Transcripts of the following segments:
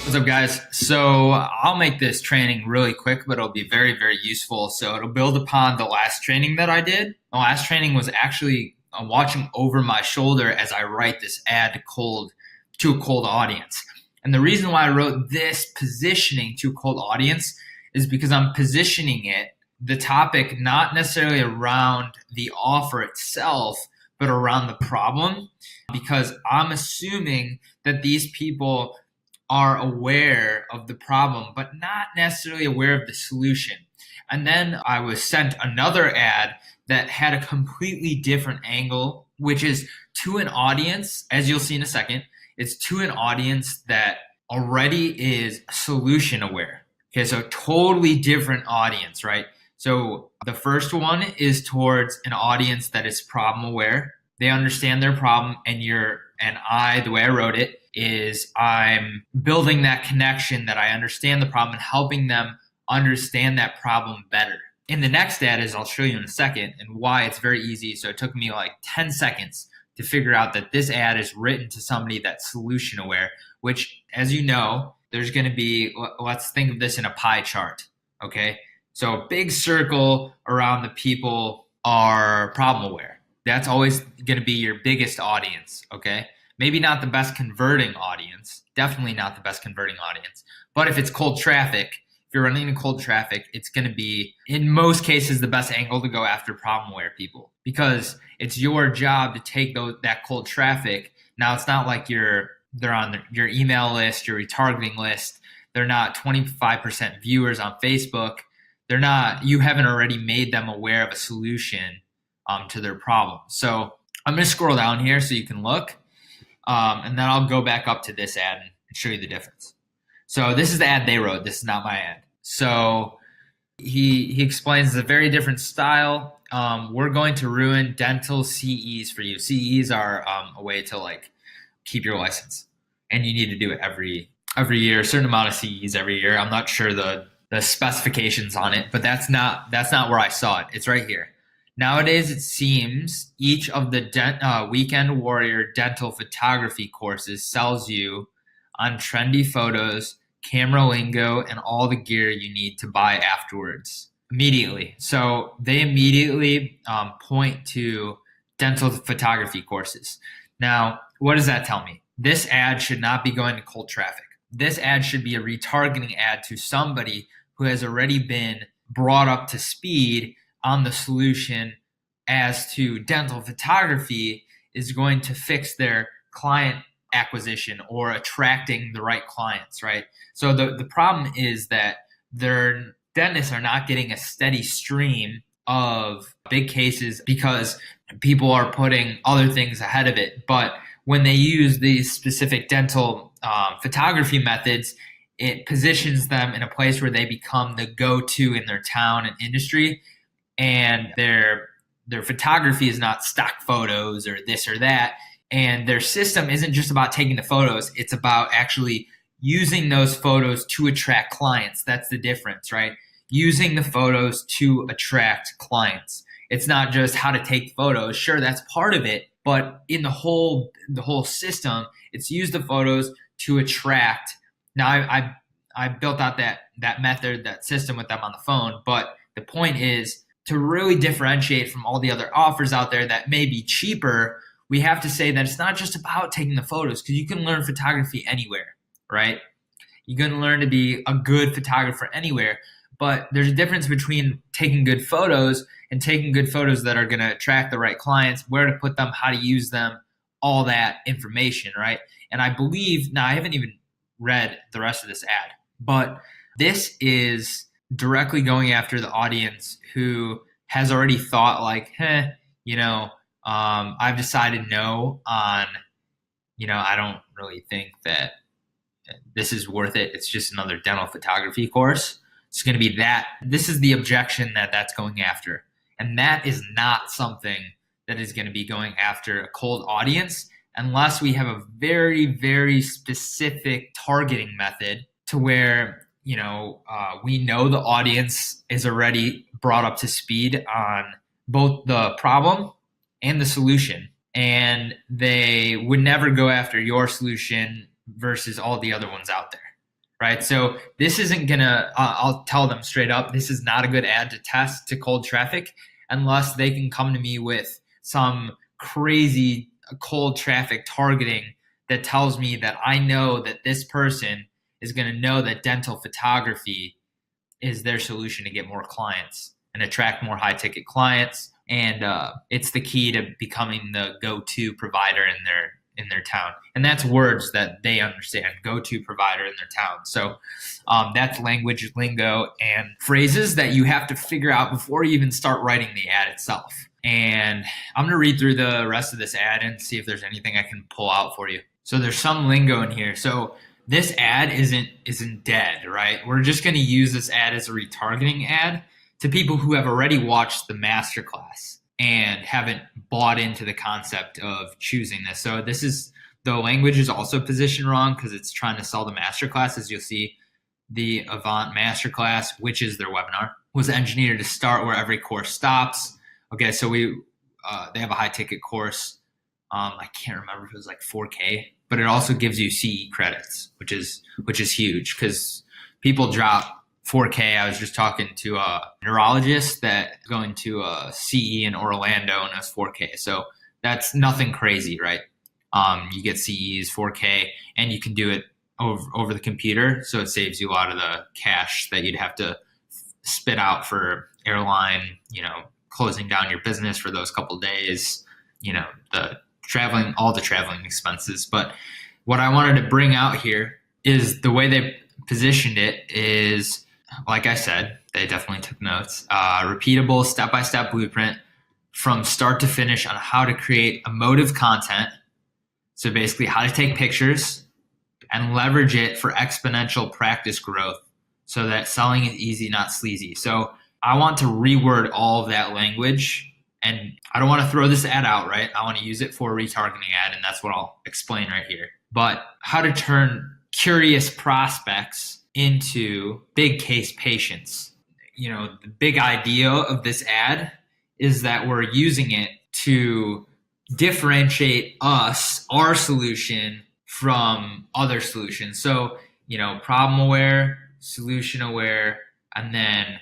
What's up, guys? So I'll make this training really quick, but it'll be very, very useful. So it'll build upon the last training that I did. The last training was actually watching over my shoulder as I write this ad to a cold audience. And the reason why I wrote this positioning to a cold audience is because I'm positioning the topic, not necessarily around the offer itself, but around the problem, because I'm assuming that these people are aware of the problem, but not necessarily aware of the solution. And then I was sent another ad that had a completely different angle, which is to an audience, as you'll see in a second, it's to an audience that already is solution aware. Okay, so totally different audience, right? So the first one is towards an audience that is problem aware. They understand their problem, and the way I wrote it is I'm building that connection that I understand the problem and helping them understand that problem better. In the next ad, as I'll show you in a second, and why it's very easy. So it took me like 10 seconds to figure out that this ad is written to somebody that's solution aware, which, as you know, there's going to be, let's think of this in a pie chart. Okay. So a big circle around the people are problem aware. That's always going to be your biggest audience. Okay. Maybe not the best converting audience, definitely not the best converting audience. But if it's cold traffic, if you're running into cold traffic, it's going to be, in most cases, the best angle to go after problem aware people, because it's your job to take that cold traffic. Now, it's not like they're on your email list, your retargeting list. They're not 25% viewers on Facebook. You haven't already made them aware of a solution to their problem. So I'm going to scroll down here so you can look. And then I'll go back up to this ad and show you the difference. So this is the ad they wrote. This is not my ad. So he explains it's a very different style. We're going to ruin dental CEs for you. CEs are a way to keep your license, and you need to do it every year, a certain amount of CEs every year. I'm not sure the specifications on it, but that's not where I saw it. It's right here. Nowadays, it seems each of the Weekend Warrior dental photography courses sells you on trendy photos, camera lingo, and all the gear you need to buy afterwards immediately. So they immediately point to dental photography courses. Now, what does that tell me? This ad should not be going to cold traffic. This ad should be a retargeting ad to somebody who has already been brought up to speed on the solution as to dental photography is going to fix their client acquisition or attracting the right clients, right? So the problem is that their dentists are not getting a steady stream of big cases because people are putting other things ahead of it. But when they use these specific dental photography methods, it positions them in a place where they become the go-to in their town and industry. And their photography is not stock photos or this or that. And their system isn't just about taking the photos. It's about actually using those photos to attract clients. That's the difference, right? Using the photos to attract clients. It's not just how to take photos. Sure, that's part of it. But in the whole system, it's use the photos to attract. Now, I built out that method, that system with them on the phone. But the point is, to really differentiate from all the other offers out there that may be cheaper, we have to say that it's not just about taking the photos, because you can learn photography anywhere, right? You can learn to be a good photographer anywhere, but there's a difference between taking good photos and taking good photos that are going to attract the right clients, where to put them, how to use them, all that information, right? And I believe, now I haven't even read the rest of this ad, but this is directly going after the audience who has already thought I've decided no on, I don't really think that this is worth it. It's just another dental photography course. It's going to be that. This is the objection that's going after. And that is not something that is going to be going after a cold audience unless we have a very, very specific targeting method to where we know the audience is already brought up to speed on both the problem and the solution, and they would never go after your solution versus all the other ones out there. right? So this isn't gonna, I'll tell them straight up, this is not a good ad to test to cold traffic unless they can come to me with some crazy cold traffic targeting that tells me that I know that this person is going to know that dental photography is their solution to get more clients and attract more high ticket clients. And it's the key to becoming the go-to provider in their town. And that's words that they understand, go-to provider in their town. So that's language, lingo, and phrases that you have to figure out before you even start writing the ad itself. And I'm going to read through the rest of this ad and see if there's anything I can pull out for you. So there's some lingo in here. So this ad isn't dead, right? We're just going to use this ad as a retargeting ad to people who have already watched the masterclass and haven't bought into the concept of choosing this. So this is, the language is also positioned wrong because it's trying to sell the masterclass. As you'll see, the Avant Masterclass, which is their webinar, was engineered to start where every course stops. Okay, so they have a high ticket course. I can't remember if it was like 4K, but it also gives you CE credits, which is huge because people drop 4K. I was just talking to a neurologist that going to a CE in Orlando and it was 4K. So that's nothing crazy, right? You get CEs 4K and you can do it over the computer. So it saves you a lot of the cash that you'd have to spit out for airline, closing down your business for those couple days, all the traveling expenses. But what I wanted to bring out here is the way they positioned it is, like I said, they definitely took notes. Repeatable step-by-step blueprint from start to finish on how to create emotive content. So basically how to take pictures and leverage it for exponential practice growth so that selling is easy, not sleazy. So I want to reword all of that language, and I don't want to throw this ad out, right? I want to use it for a retargeting ad, and that's what I'll explain right here. But how to turn curious prospects into big case patients. The big idea of this ad is that we're using it to differentiate our solution from other solutions. So, problem aware, solution aware, and then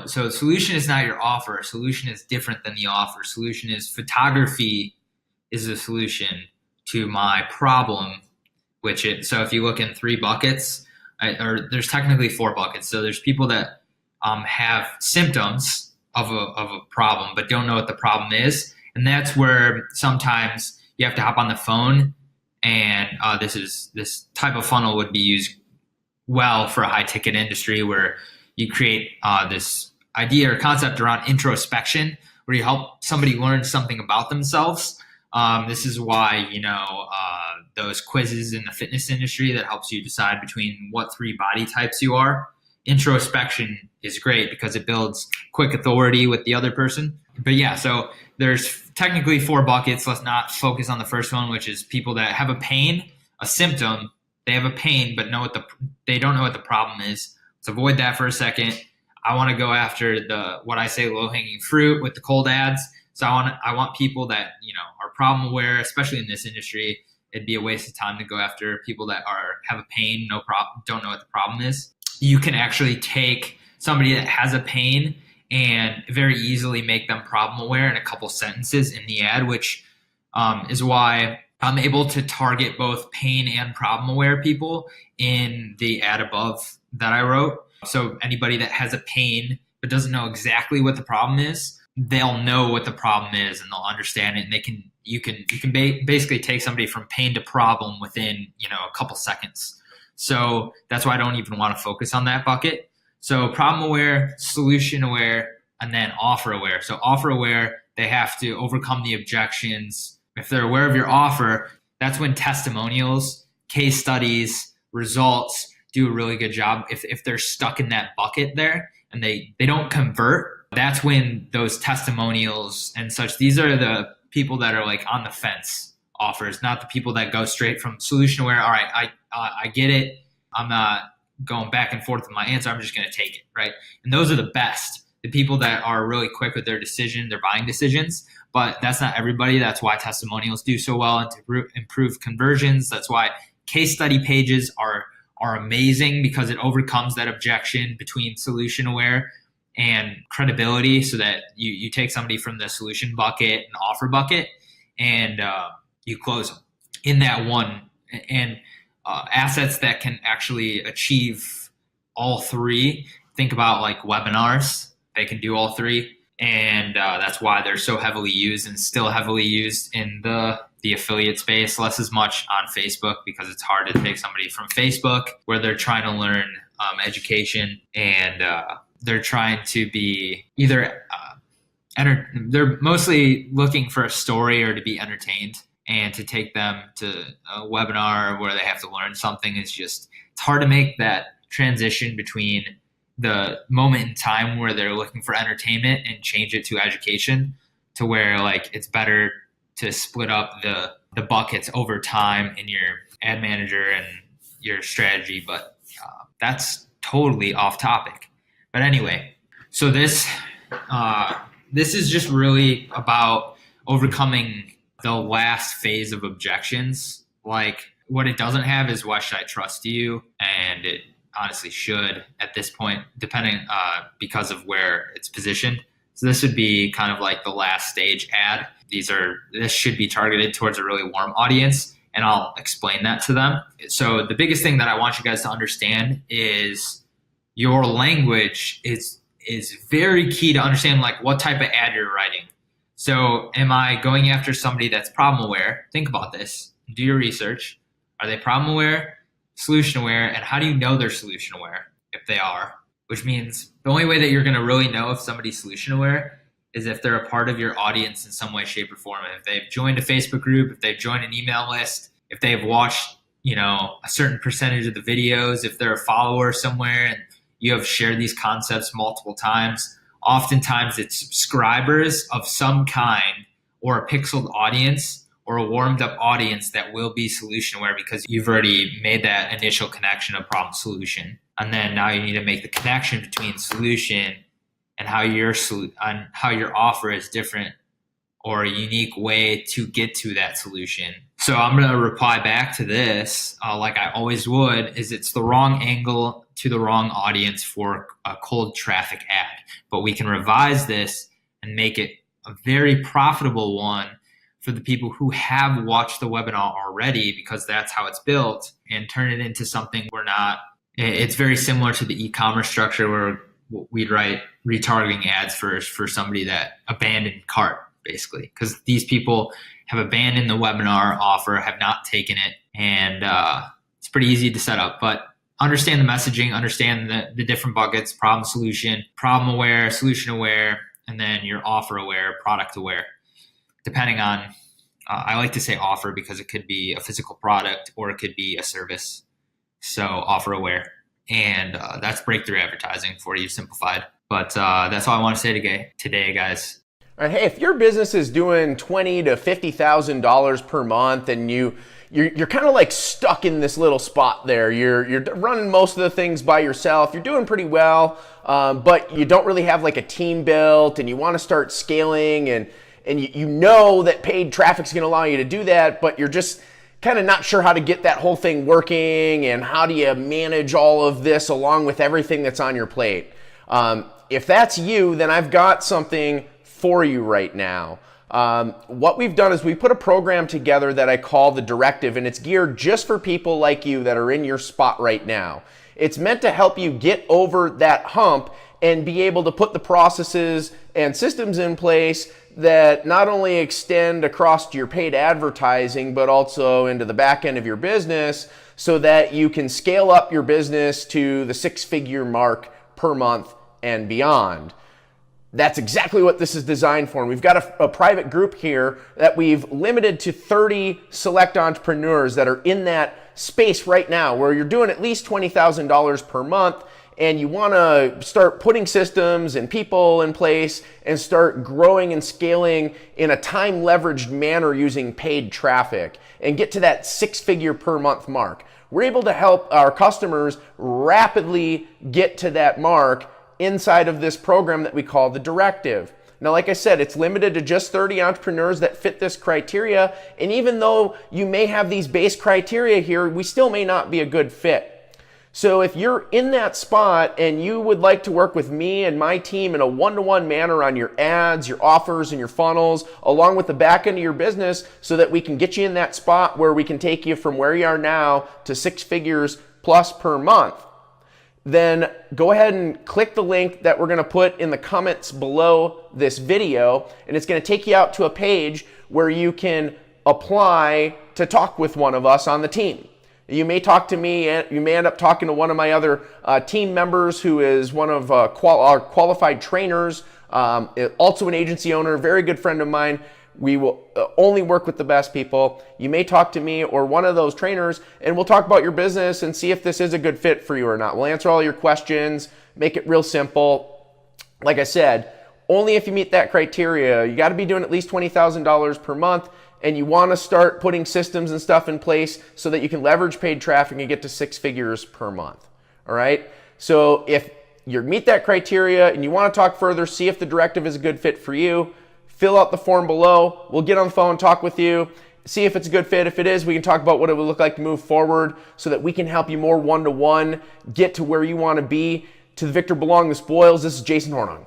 so solution is not your offer. Solution is different than the offer. Solution is photography is a solution to my problem, so if you look in 3 buckets, or there's technically 4 buckets. So there's people that have symptoms of a problem, but don't know what the problem is. And that's where sometimes you have to hop on the phone, and this type of funnel would be used well for a high ticket industry where you create this idea or concept around introspection, where you help somebody learn something about themselves. This is why, those quizzes in the fitness industry that helps you decide between what 3 body types you are. Introspection is great because it builds quick authority with the other person. But yeah, so there's technically 4 buckets. Let's not focus on the first one, which is people that have a pain, a symptom. They have a pain, but they don't know what the problem is. Let's avoid that for a second. I want to go after what I say low-hanging fruit with the cold ads. So I want people that are problem aware, especially in this industry. It'd be a waste of time to go after people that have a pain, no problem, don't know what the problem is. You can actually take somebody that has a pain and very easily make them problem aware in a couple sentences in the ad, which is why I'm able to target both pain and problem aware people in the ad above that I wrote. So anybody that has a pain but doesn't know exactly what the problem is, they'll know what the problem is and they'll understand it, and you can basically take somebody from pain to problem within a couple seconds. So that's why I don't even want to focus on that bucket. So problem aware, solution aware, and then offer aware. So offer aware, they have to overcome the objections. If they're aware of your offer, that's when testimonials, case studies, results do a really good job. If they're stuck in that bucket there and they don't convert, that's when those testimonials and such, these are the people that are like on the fence offers, not the people that go straight from solution aware. All right, I get it. I'm not going back and forth with my answer. I'm just going to take it, right? And those are the best, the people that are really quick with their buying decisions. But that's not everybody. That's why testimonials do so well and to improve conversions. That's why case study pages are are amazing because it overcomes that objection between solution aware and credibility, so that you take somebody from the solution bucket and offer bucket, and you close them in that one. And assets that can actually achieve all three, think about like webinars. They can do all three, and that's why they're so heavily used and still heavily used in the affiliate space. Less as much on Facebook because it's hard to take somebody from Facebook where they're trying to learn education, and they're trying to be either they're mostly looking for a story or to be entertained, and to take them to a webinar where they have to learn something is just, it's hard to make that transition between the moment in time where they're looking for entertainment and change it to education, to where like it's better to split up the buckets over time in your ad manager and your strategy. But that's totally off topic. But anyway, so this is just really about overcoming the last phase of objections. Like, what it doesn't have is why should I trust you? And it honestly should at this point, depending because of where it's positioned. So this would be kind of like the last stage ad. This should be targeted towards a really warm audience, and I'll explain that to them. So the biggest thing that I want you guys to understand is your language is very key to understand like what type of ad you're writing. So am I going after somebody that's problem aware? Think about this. Do your research. Are they problem aware, solution aware, and how do you know they're solution aware if they are? Which means the only way that you're going to really know if somebody's solution aware is if they're a part of your audience in some way, shape, or form. If they've joined a Facebook group, if they've joined an email list, if they've watched, a certain percentage of the videos, if they're a follower somewhere and you have shared these concepts multiple times. Oftentimes it's subscribers of some kind, or a pixeled audience, or a warmed up audience that will be solution aware because you've already made that initial connection of problem solution. And then now you need to make the connection between solution and how your offer is different or a unique way to get to that solution. So I'm going to reply back to this like I always would, is it's the wrong angle to the wrong audience for a cold traffic ad. But we can revise this and make it a very profitable one for the people who have watched the webinar already, because that's how it's built, and turn it into something it's very similar to the e-commerce structure where we'd write retargeting ads for somebody that abandoned cart, basically, because these people have abandoned the webinar offer, have not taken it, and it's pretty easy to set up. But understand the messaging, understand the different buckets: problem, solution, problem aware, solution aware, and then your offer aware, product aware. Depending on, I like to say offer because it could be a physical product or it could be a service. So offer aware. And that's breakthrough advertising for you simplified. But that's all I want to say today, guys. All right, hey, if your business is doing $20,000 to $50,000 per month and you're kind of like stuck in this little spot there. You're running most of the things by yourself. You're doing pretty well, but you don't really have like a team built, and you want to start scaling, and you know that paid traffic is going to allow you to do that, but you're just kind of not sure how to get that whole thing working, and how do you manage all of this along with everything that's on your plate. If that's you, then I've got something for you right now. What we've done is we put a program together that I call the Directive, and it's geared just for people like you that are in your spot right now. It's meant to help you get over that hump and be able to put the processes and systems in place that not only extend across to your paid advertising, but also into the back end of your business, so that you can scale up your business to the 6-figure mark per month and beyond. That's exactly what this is designed for. And we've got a private group here that we've limited to 30 select entrepreneurs that are in that space right now, where you're doing at least $20,000 per month, and you want to start putting systems and people in place and start growing and scaling in a time leveraged manner using paid traffic and get to that 6-figure per month mark. We're able to help our customers rapidly get to that mark inside of this program that we call the Directive. Now, like I said, it's limited to just 30 entrepreneurs that fit this criteria. And even though you may have these base criteria here, we still may not be a good fit. So if you're in that spot and you would like to work with me and my team in a one-to-one manner on your ads, your offers, and your funnels, along with the back end of your business, so that we can get you in that spot where we can take you from where you are now to 6 figures plus per month, then go ahead and click the link that we're going to put in the comments below this video, and it's going to take you out to a page where you can apply to talk with one of us on the team. You may talk to me, and you may end up talking to one of my other team members who is one of our qualified trainers, also an agency owner, very good friend of mine. We will only work with the best people. You may talk to me or one of those trainers, and we'll talk about your business and see if this is a good fit for you or not. We'll answer all your questions, make it real simple. Like I said, only if you meet that criteria. You got to be doing at least $20,000 per month, and you want to start putting systems and stuff in place so that you can leverage paid traffic and get to 6 figures per month. All right. So if you meet that criteria and you want to talk further, see if the directive is a good fit for you, fill out the form below. We'll get on the phone, talk with you, see if it's a good fit. If it is, we can talk about what it would look like to move forward so that we can help you more one-to-one, get to where you want to be. To the victor belong the spoils. This is Jason Hornung.